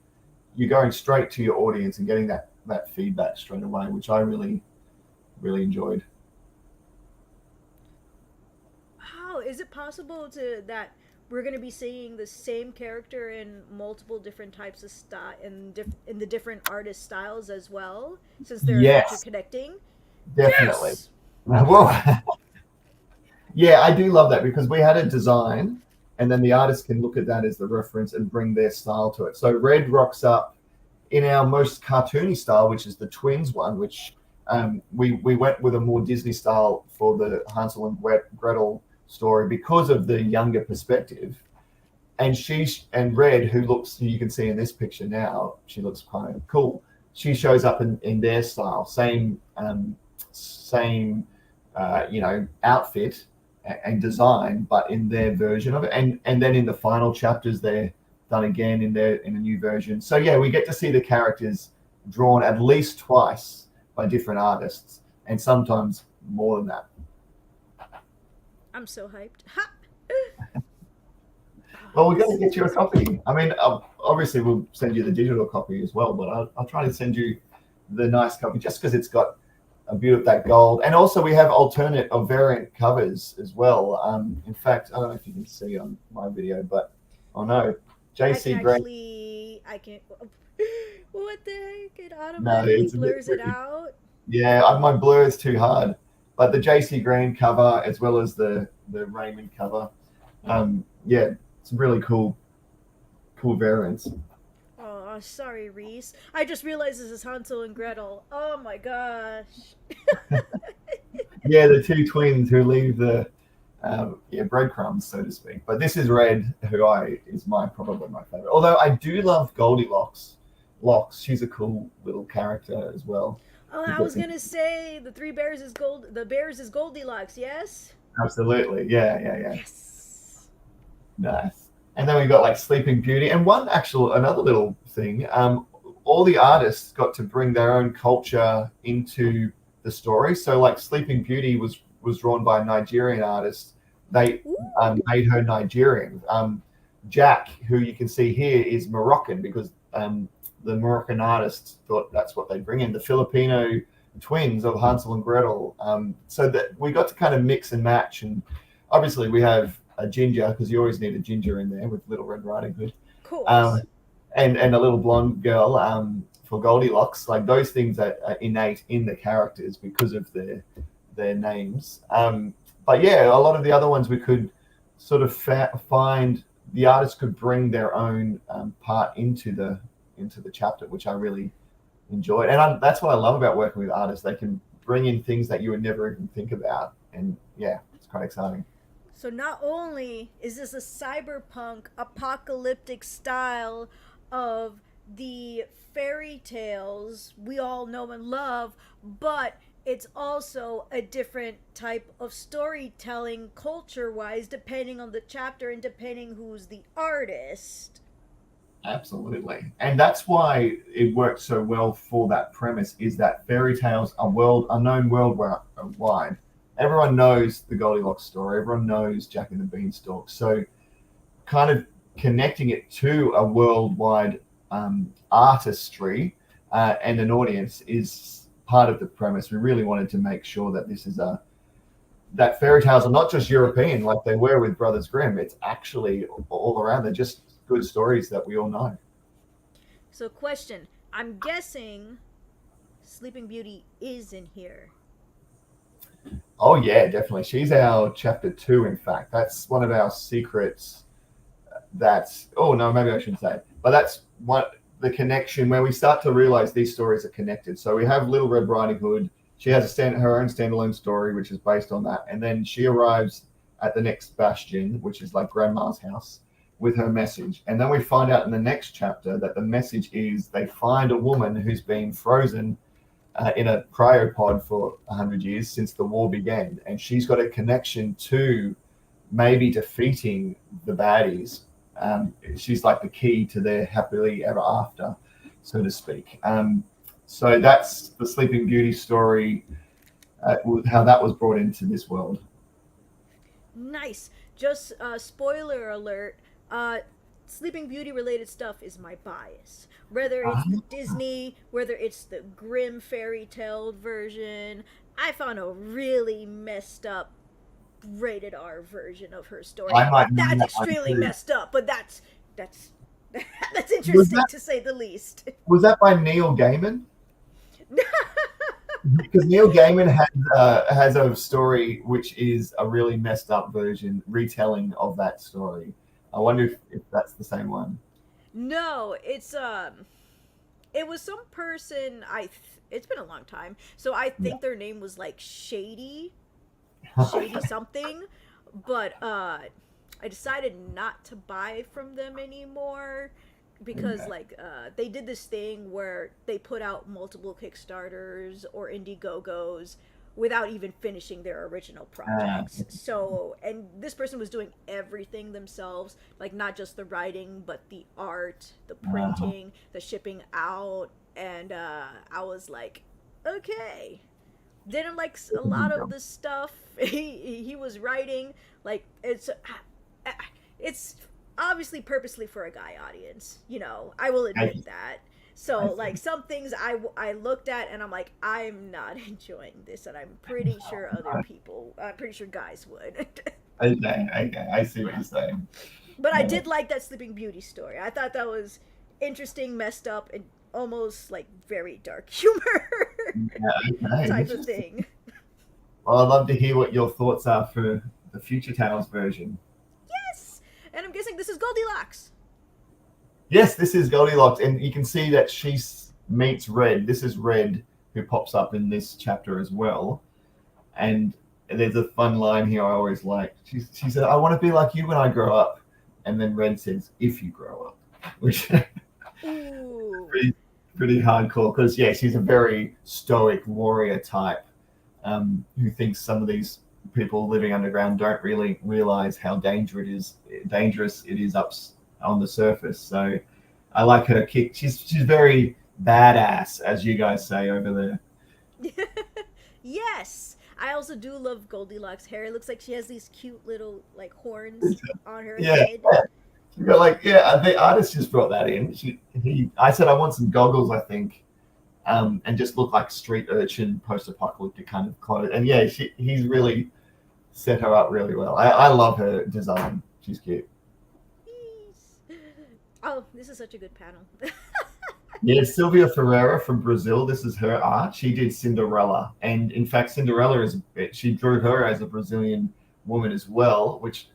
you're going straight to your audience and getting that feedback straight away, which I really, really enjoyed. How is it possible that we're going to be seeing the same character in multiple different types of style in the different artist styles as well, since they're interconnecting? Definitely. Yes! Well, yeah, I do love that, because we had a design, and then the artist can look at that as the reference and bring their style to it. So Red rocks up in our most cartoony style, which is the twins one, which we went with a more Disney style for the Hansel and Gretel story because of the younger perspective. And Red, who you can see in this picture now, she looks kind of cool. She shows up in their style, same outfit and design, but in their version of it. And then in the final chapters, they're done again in a new version. So yeah, we get to see the characters drawn at least twice by different artists, and sometimes more than that. I'm so hyped. Well, we're going to get you a copy. I mean, obviously we'll send you the digital copy as well, but I'll try to send you the nice copy just because it's got a bit of that gold. And also we have alternate or variant covers as well. In fact, I don't know if you can see on my video, but JC Green. I can't. What the heck? It automatically blurs it out. Yeah, my blur is too hard. But the JC Green cover as well as the Raymond cover, it's really cool variants. Oh, sorry, Reese. I just realized this is Hansel and Gretel. Oh my gosh. Yeah, the 2 twins who leave the breadcrumbs, so to speak. But this is Red, who is probably my favorite. Although I do love Goldilocks. She's a cool little character as well. Oh, I was gonna say the bears is Goldilocks. Yes. Absolutely. Yeah. Yes. Nice. And then we got Sleeping Beauty, and another little thing. All the artists got to bring their own culture into the story. So Sleeping Beauty was drawn by a Nigerian artist They Ooh, made her Nigerian. Jack, who you can see here, is Moroccan because the Moroccan artists thought that's what they'd bring in. The Filipino twins of Hansel and Gretel. So that we got to kind of mix and match. And obviously, we have a ginger because you always need a ginger in there with Little Red Riding Hood, of um, course. and a little blonde girl for Goldilocks. Like those things are innate in the characters because of their names. But yeah, a lot of the other ones we could sort of find the artists could bring their own part into the chapter, which I really enjoyed. And that's what I love about working with artists. They can bring in things that you would never even think about, and yeah, it's quite exciting. So not only is this a cyberpunk apocalyptic style of the fairy tales we all know and love, but it's also a different type of storytelling culture wise depending on the chapter and depending who's the artist. Absolutely. And that's why it works so well for that premise is that fairy tales are known worldwide. Everyone knows the Goldilocks story. Everyone knows Jack and the Beanstalk. So kind of connecting it to a worldwide artistry and an audience is part of the premise. We really wanted to make sure that this is that fairy tales are not just European like they were with Brothers Grimm. It's actually all around. They're just good stories that we all know. So question, I'm guessing Sleeping Beauty is in here. Oh yeah, definitely. She's our chapter 2. In fact, that's one of our secrets. That's oh no, maybe I shouldn't say it. But that's what the connection where we start to realize these stories are connected. So we have Little Red Riding Hood. She has her own standalone story, which is based on that, and then she arrives at the next bastion, which is like Grandma's house, with her message. And then we find out in the next chapter that the message is they find a woman who's been frozen in a cryopod for 100 years since the war began, and she's got a connection to maybe defeating the baddies. She's like the key to their happily ever after, so to speak. So that's the Sleeping Beauty story, how that was brought into this world. Nice. Just spoiler alert. Uh, Sleeping Beauty related stuff is my bias. Whether it's the Disney, whether it's the grim fairy tale version, I found a really messed up rated R version of her story. I might know That's that one extremely too. messed up, but that's that's Was interesting that to say the least. was that by Neil Gaiman? Because Neil Gaiman has a story which is a really messed up version retelling of that story. I wonder if that's the same one. No, it was some person it's been a long time. So I Yeah. think their name was like Shady something, but I decided not to buy from them anymore because Okay. they did this thing where they put out multiple Kickstarters or Indiegogos without even finishing their original Uh, projects. So, and this person was doing everything themselves, like not just the writing, but the art, the uh, printing, the shipping out, and I was like, okay, didn't like a lot of the stuff he was writing. Like it's obviously purposely for a guy audience. I will I, admit that. So I like see. some things I looked at and I'm like I'm not enjoying this, and I'm pretty sure guys would. Okay, okay, I see what you're saying. But I Yeah, did like that Sleeping Beauty story. I thought that was interesting, messed up, and almost like very dark humor yeah, okay, type of interesting. thing. Well, I'd love to hear what your thoughts are for the Future Tales version. Yes, and I'm guessing this is Goldilocks. Yes, this is Goldilocks, and you can see that meets Red. This is Red who pops up in this chapter as well. And there's a fun line here I always like. She said, "I want to be like you when I grow up," and then Red says, "If you grow up," which is Ooh, pretty hardcore because yeah, she's a very stoic warrior type who thinks some of these people living underground don't really realize how dangerous it is up on the surface. So I like her kick. She's very badass, as you guys say over there. yes. I also do love Goldilocks' hair. It looks like she has these cute little like horns on her Yeah, head. yeah. But like, yeah, the artist just brought that in. I said I want some goggles, I think, and just look like street urchin, post-apocalyptic kind of clothes. And yeah, he's really set her up really well. I love her design. She's cute. Yes. Oh, this is such a good panel. Yeah, Silvia Ferreira from Brazil. This is her art. She did Cinderella, and in fact, she drew her as a Brazilian woman as well. Which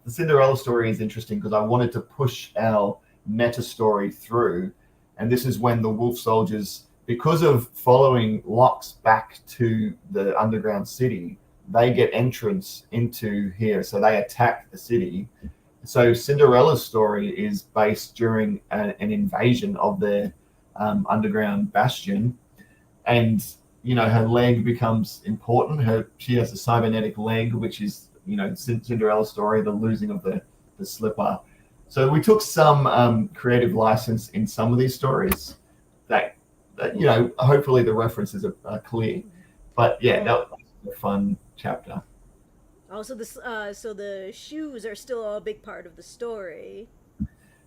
the Cinderella story is interesting because I wanted to push our meta story through, and this is when the wolf soldiers, because of following Locks back to the underground city, they get entrance into here, so they attack the city. So Cinderella's story is based during an invasion of their underground bastion, and her leg becomes important. She has a cybernetic leg, which is Cinderella's story, the losing of the slipper. So we took some creative license in some of these stories that hopefully the references are clear. But yeah, that was a fun chapter. Also, so the shoes are still a big part of the story.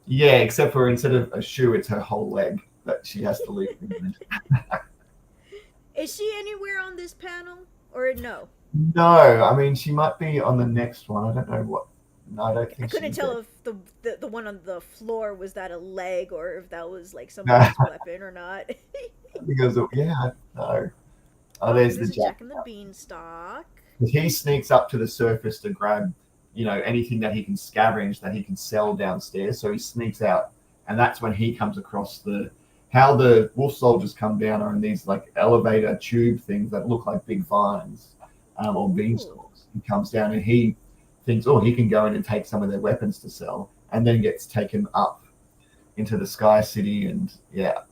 Yeah, except for instead of a shoe, it's her whole leg that she has to leave. Is she anywhere on this panel or no? No, I mean she might be on the next one. I don't know what. No, I don't think. I couldn't tell if the one on the floor was that a leg or if that was like somebody's weapon or not. Because yeah, no. Oh, there's the Jack and the Beanstalk. He sneaks up to the surface to grab, anything that he can scavenge that he can sell downstairs. So he sneaks out, and that's when he comes across how the wolf soldiers come down are in these like elevator tube things that look like big vines or beanstalks. He comes down and he thinks, he can go in and take some of their weapons to sell, and then gets taken up into the Sky City. And yeah,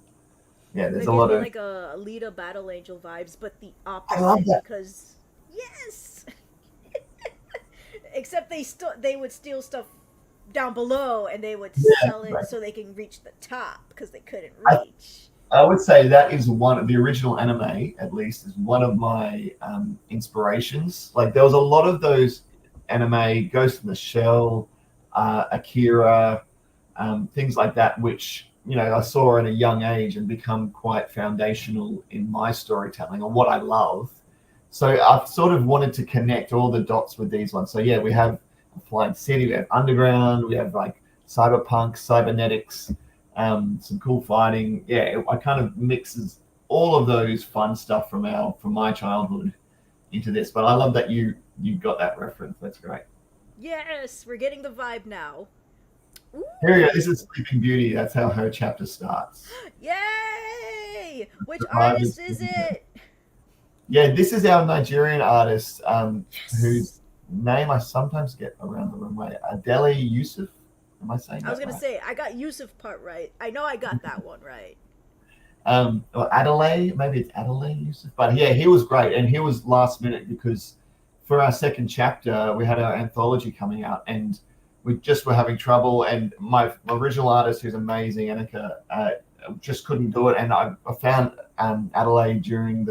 there's a lot of like a Alita Battle Angel vibes, but the opposite. I love that. Because yes, except they would steal stuff down below and they would sell it so they can reach the top because they couldn't reach. I would say that is one of the original anime, at least, is one of my inspirations. Like there was a lot of those anime, Ghost in the Shell, Akira, things like that, which I saw at a young age and become quite foundational in my storytelling and what I love. So I've sort of wanted to connect all the dots with these ones. So yeah, we have a flying city, we have underground, we have like cyberpunk, cybernetics, some cool fighting. Yeah, I kind of mixes all of those fun stuff from my childhood into this. But I love that you got that reference. That's great. Yes, we're getting the vibe now. Ooh. Here we go. This is Sleeping Beauty. That's how her chapter starts. Yay! Which artist is it? Yeah, this is our Nigerian artist, whose name I sometimes get around the wrong way. Adele Yusuf. Am I saying that I was going right? to say, I got Yusuf part right. I know I got that one right. Or Adelaide, maybe it's Adelaide Yusuf. But yeah, he was great. And he was last minute because for our second chapter, we had our anthology coming out and we just were having trouble. And my original artist, who's amazing, Annika, just couldn't do it. And I found Adelaide during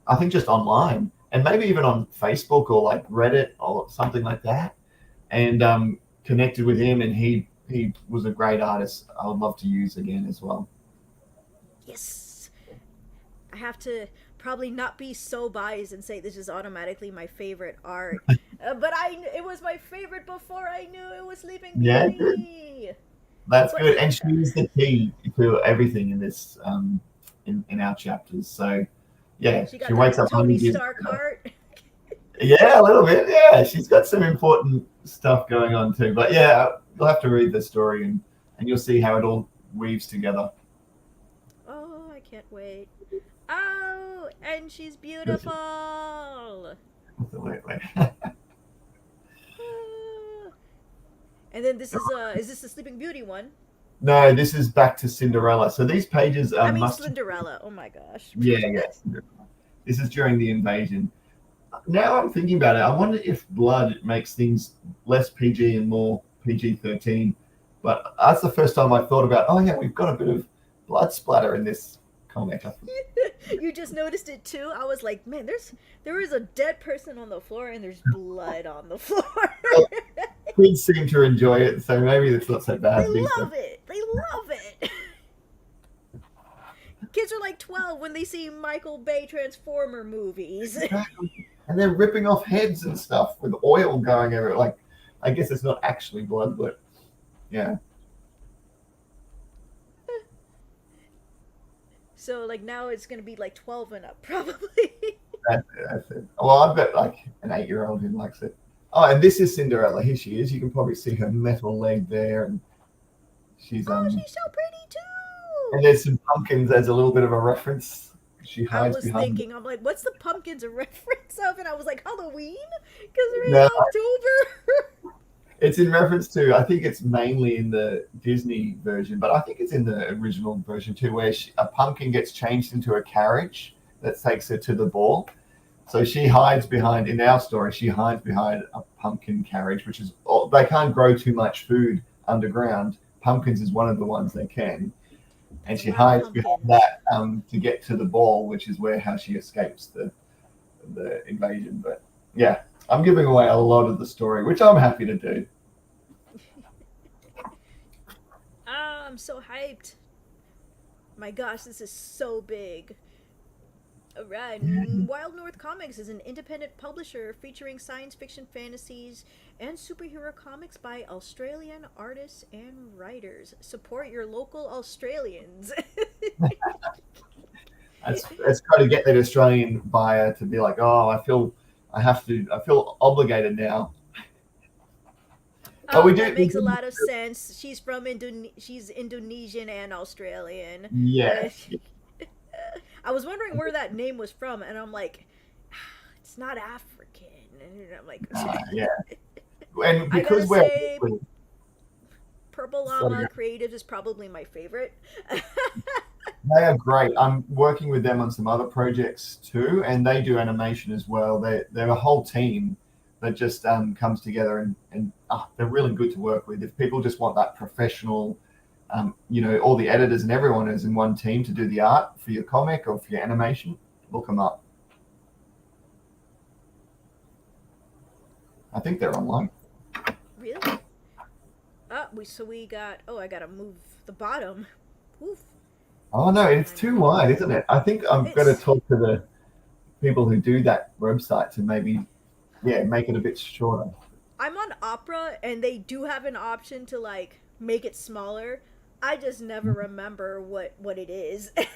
I think just online and maybe even on Facebook or like Reddit or something like that. And connected with him, and he was a great artist. I would love to use again as well. Yes, I have to probably not be so biased and say this is automatically my favorite art, but it was my favorite before I knew it was Sleeping Beauty. Yeah, that's good. And she is the key to everything in this in our chapters. So yeah, she wakes up Tony Stark heart. Yeah, a little bit. Yeah, she's got some important stuff going on too. But yeah, you'll have to read the story and you'll see how it all weaves together. Oh, I can't wait. Oh, and she's beautiful. Absolutely. And then this is this the Sleeping Beauty one? No, this is back to Cinderella. So these pages are. I mean Cinderella. Oh my gosh. Yeah. This is during the invasion. Now I'm thinking about it. I wonder if blood makes things less PG and more PG-13. But that's the first time I thought about, we've got a bit of blood splatter in this comic. You just noticed it too. I was like, man, there is a dead person on the floor and there's blood on the floor. Well, kids seem to enjoy it, so maybe it's not so They bad these days. love it. They love it. Kids are like 12 when they see Michael Bay Transformer movies. Exactly. And they're ripping off heads and stuff with oil going everywhere. Like, I guess it's not actually blood, but yeah. So like now it's gonna be like 12 and up probably. That's it. Well, I've got like an 8-year-old who likes it. Oh, and this is Cinderella. Here she is. You can probably see her metal leg there, and she's Oh, she's so pretty too. and there's some pumpkins as a little bit of a reference. She I hides was behind. thinking, I'm like, what's the pumpkins a reference of? And I was like, Halloween? Because we're in No. October. It's in reference to, I think it's mainly in the Disney version, but I think it's in the original version too, where a pumpkin gets changed into a carriage that takes her to the ball. So she hides behind, in our story, she hides behind a pumpkin carriage, which is, they can't grow too much food underground. Pumpkins is one of the ones they can. And she hides behind that to get to the ball, which is how she escapes the invasion. But yeah, I'm giving away a lot of the story, which I'm happy to do. I'm so hyped. My gosh, this is so big. Alright, Wild North Comics is an independent publisher featuring science fiction, fantasies, and superhero comics by Australian artists and writers. Support your local Australians. It's got to get that Australian buyer to be like, oh, I feel obligated now. Oh, that makes a lot of sense. She's from she's Indonesian and Australian. Yeah. I was wondering where that name was from, and I'm like, it's not African. And I'm like, yeah. And because we're Purple Llama Creatives is probably my favorite. They are great. I'm working with them on some other projects too, and they do animation as well. They're a whole team that just comes together, and they're really good to work with. If people just want that professional, all the editors and everyone is in one team to do the art for your comic or for your animation, look them up. I think they're online. Really? We got. Oh, I gotta move the bottom. Oof. Oh no, it's too wide, isn't it? I think I'm going to talk to the people who do that website to maybe, make it a bit shorter. I'm on Opera, and they do have an option to like make it smaller. I just never remember what it is. I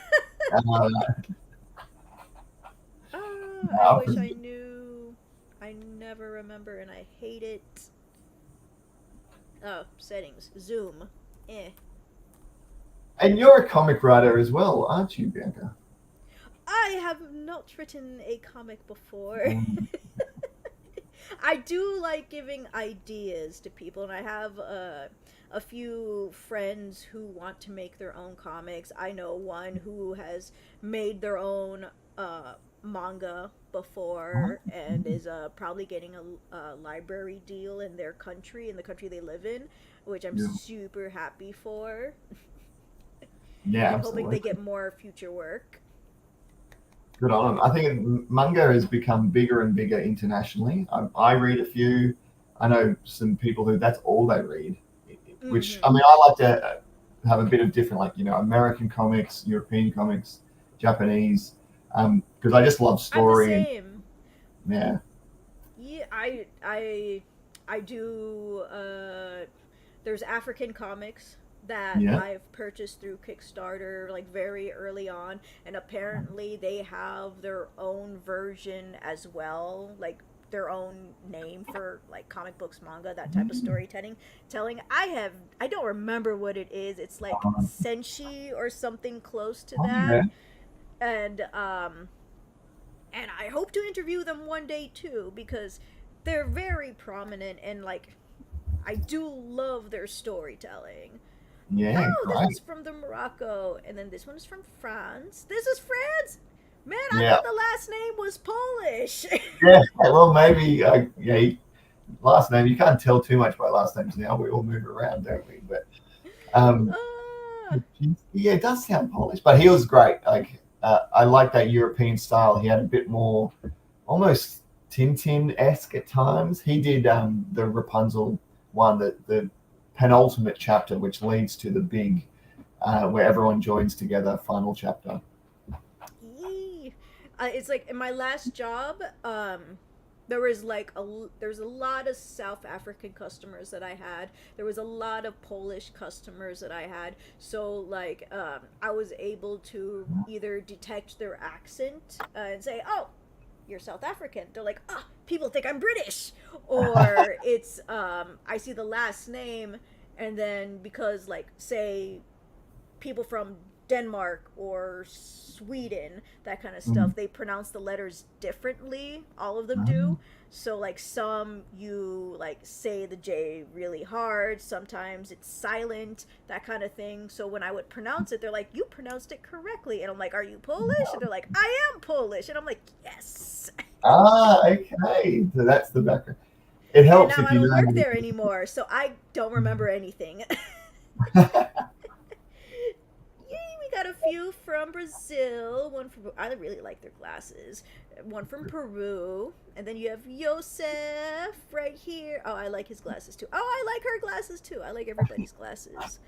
wish I knew. I never remember, and I hate it. Oh, settings. Zoom. And you're a comic writer as well, aren't you, Bianca? I have not written a comic before. I do like giving ideas to people, and I have a few friends who want to make their own comics. I know one who has made their own manga before and is probably getting a library deal in their country, in the country they live in, which I'm super happy for. Yeah, I'm hoping they get more future work. Good on them. I think manga has become bigger and bigger internationally. I read a few. I know some people who that's all they read, which, I mean, I like to have a bit of different, like, American comics, European comics, Japanese, because I just love story. I'm the same. Yeah. Yeah, I do, there's African comics that I've purchased through Kickstarter, like, very early on, and apparently they have their own version as well, like, their own name for, like, comic books, manga, that type of storytelling. I don't remember what it is. It's like Senshi or something close to that. And I hope to interview them one day too, because they're very prominent, and, like, I do love their storytelling. Yeah. Oh, this is from the Morocco, and then this one is from France. This is France. Man, I thought the last name was Polish. Yeah, well, maybe, last name, you can't tell too much by last names now. We all move around, don't we? But, it does sound Polish, but he was great. Like, I like that European style. He had a bit more, almost Tintin-esque at times. He did the Rapunzel one, the penultimate chapter, which leads to the big, where everyone joins together, final chapter. Yee. It's like in my last job, there was like there was a lot of South African customers that I had. There was a lot of Polish customers that I had. So like I was able to either detect their accent and say, "Oh, you're South African." They're like, "Ah, people think I'm British," or it's I see the last name, and then because like say people from Denmark or Sweden, that kind of Mm. stuff, they pronounce the letters differently. All of them Mm. do. So like some you like say the J really hard, sometimes it's silent, that kind of thing. So when I would pronounce it, they're like, "You pronounced it correctly." And I'm like, "Are you Polish?" And they're like, "I am Polish." And I'm like, "Yes." Ah, okay. So that's the background. It And helps now if I you don't know work there anymore, so I don't remember anything. how to. Yay, we got a few from Brazil. One from I really like their glasses. One from Peru, and then you have Yosef right here. Oh, I like his glasses too. Oh, I like her glasses too. I like everybody's glasses.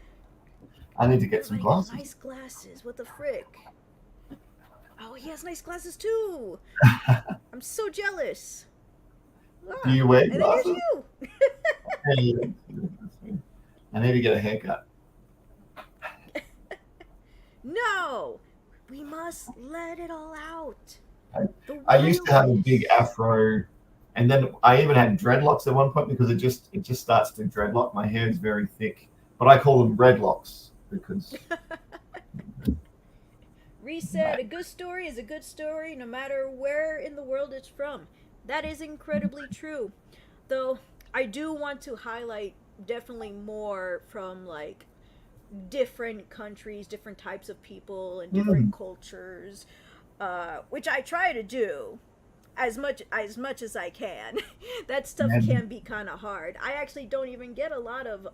I need to get some Everybody got glasses. nice glasses. What the frick? Oh, he has nice glasses too. I'm so jealous. Do Ah, you wear and then here's glasses? you. Yeah, I need to get a haircut. No, we must let it all out. I, The I used to have a big wildness. afro, and then I even had dreadlocks at one point because it just starts to dreadlock. My hair is very thick, but I call them dreadlocks because Reset, a good story is a good story no matter where in the world it's from. That is incredibly true. Though I do want to highlight definitely more from like different countries, different types of people, and different mm, cultures, which I try to do as much as I can. That stuff and can be kind of hard. I actually don't even get a lot of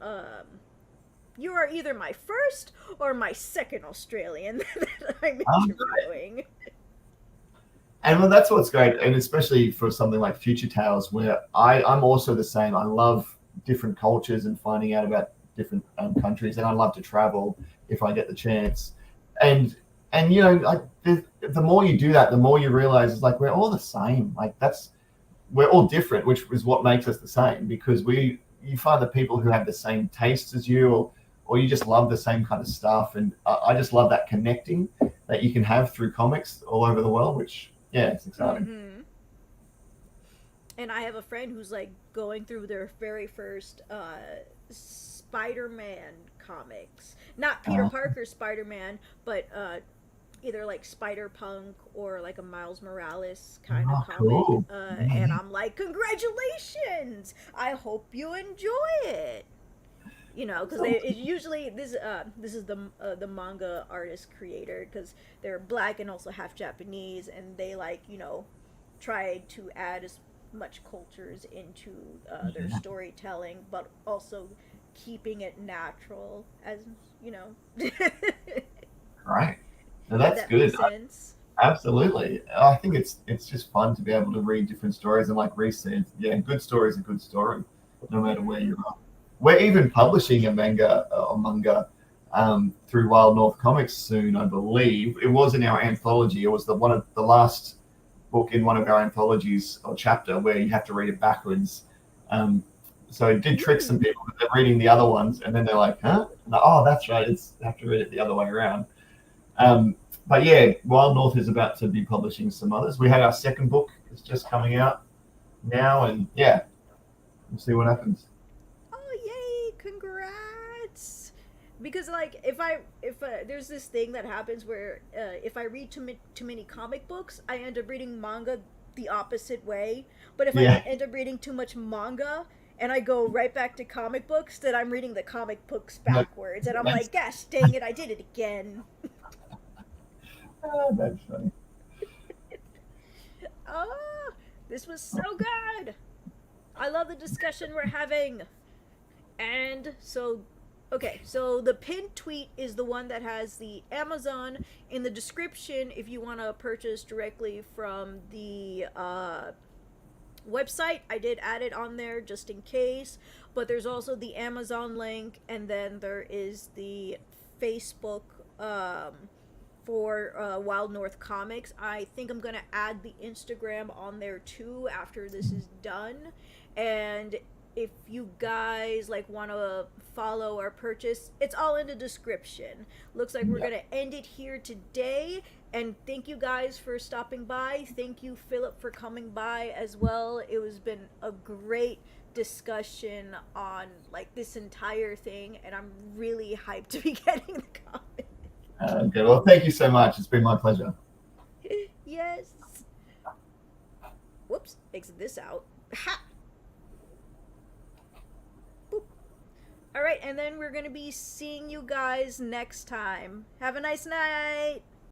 you are either my first or my second Australian that I'm um, interviewing. and well, that's what's great, and especially for something like Future Tales, where I'm also the same. I love different cultures and finding out about different countries, and I love to travel if I get the chance. And like the more you do that, the more you realize it's like we're all the same. Like that's we're all different, which is what makes us the same because you find the people who have the same tastes as you, or you just love the same kind of stuff, and I just love that connecting that you can have through comics all over the world. Which yeah, it's exciting. Mm-hmm. And I have a friend who's like going through their very first Spider-Man comics. Not Peter Uh, Parker Spider-Man, but either like Spider-Punk or like a Miles Morales kind of oh, comic. cool. And I'm like, congratulations! I hope you enjoy it. You know, because they it usually this is the manga artist creator because they're black and also half Japanese, and they like try to add as much cultures into their Yeah, storytelling, but also keeping it natural as you know. If right. Now that's that makes good. sense. Absolutely. I think it's just fun to be able to read different stories and like Reese said, yeah, good story is a good story, no matter where Mm-hmm. you are. We're even publishing a manga through Wild North Comics soon, I believe. It was in our anthology. It was the one of the last book in one of our anthologies or chapter where you have to read it backwards. Um, so it did trick some Mm. people. They're reading the other ones and then they're like, huh? And like, oh, that's right. It's I have to read it the other way around. Um, but yeah, Wild North is about to be publishing some others. We had our second book. It's just coming out now, and yeah, we'll see what happens. Oh yay! Congrats! Because like if there's this thing that happens where if I read too many comic books, I end up reading manga the opposite way. But if I Yeah, end up reading too much manga and I go right back to comic books, then I'm reading the comic books backwards, and I'm that's like, gosh dang it, I did it again. that's funny. Oh, this was so good. I love the discussion we're having. And so, Okay, so the pinned tweet is the one that has the Amazon in the description if you want to purchase directly from the website. I did add it on there just in case, but there's also the Amazon link, and then there is the Facebook for Wild North Comics. I think I'm gonna add the Instagram on there too after this is done. And if you guys like want to follow our purchase, it's all in the description. Looks like we're gonna end it here today. And thank you guys for stopping by. Thank you, Philip, for coming by as well. It was been a great discussion on like this entire thing, and I'm really hyped to be getting the comic. Okay, well, thank you so much. It's been my pleasure. Yes. Whoops, exit this out. Ha! Boop. All right, and then we're going to be seeing you guys next time. Have a nice night.